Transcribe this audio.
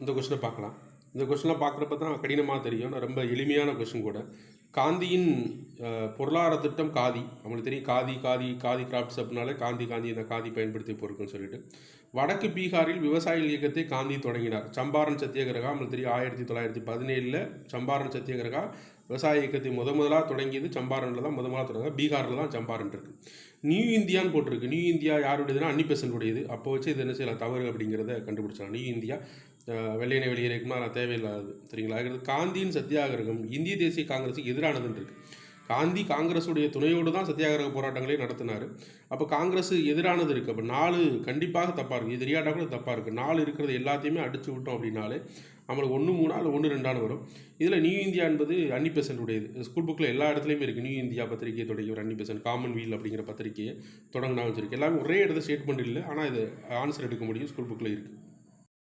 இந்த கொஷினை பார்க்கலாம். இந்த கொஷின்லாம் பார்க்குறப்ப தான் கடினமாக தெரியும். நான் ரொம்ப எளிமையான கொஷின் கூட. காந்தியின் பொருளாதார திட்டம் காதி. நம்மளுக்கு தெரியும் காதி காதி காதி கிராஃப்ட்ஸ் அப்படின்னாலே காந்தி காந்தி இந்த காதி பயன்படுத்தி பொருட்கள்னு சொல்லிட்டு. வடக்கு பீகாரில் விவசாயிகள் இயக்கத்தை காந்தி தொடங்கினார். சம்பாரன் சத்தியாகிரகா நம்மளுக்கு தெரியும் 1917 சம்பாரன் சத்தியாகிரகா விவசாய இயக்கத்தை முதலாக தொடங்கியது சம்பாரனில் தான் முதலாக தொடங்க. பீகாரில் தான் சம்பாரன் இருக்குது. நியூ இந்தியான்னு போட்டிருக்கு. நியூ இந்தியா யாருடையதுன்னா அன்னி பெசன்ட்டுடையது. அப்போ வச்சு இது என்ன செய்யலாம் தவறு அப்படிங்கிறத கண்டுபிடிச்சலாம். நியூ இந்தியா வெள்ளையனை வெளியேறக்குமா நான் தேவையில்லாது சரிங்களா. அதுக்கு காந்தியின் சத்தியாகிரகம் இந்திய தேசிய காங்கிரஸுக்கு எதிரானதுன்னு இருக்குது. காந்தி காங்கிரஸுடைய துணையோடு தான் சத்தியாகிரக போராட்டங்களே நடத்தினார். அப்போ காங்கிரஸ் எதிரானது இருக்குது. அப்போ 4 கண்டிப்பாக தப்பாக இருக்குது. இது தெரியாட்டா கூட தப்பாக இருக்குது. 4 இருக்கிறது எல்லாத்தையுமே அடிச்சு விட்டோம் அப்படின்னாலே நம்மளுக்கு 1 3 இல்லை 1 2 வரும். இதில் நியூ இந்தியா என்பது அன்னி பெசன்ட் உடையது. ஸ்கூல் புக்கில் எல்லா இடத்துலையுமே இருக்குது. நியூ இந்தியா பத்திரிகையை தொடங்கி ஒரு அன்னி பெசன்ட் காமன் வீல் அப்படிங்கிற பத்திரிகையை தொடங்கினா வச்சிருக்கு. எல்லாமே ஒரே இடத்துல ஸ்டேட்மெண்ட் இல்லை, ஆனால் இது ஆன்சர் எடுக்க முடியும். ஸ்கூல் புக்கில் இருக்குது.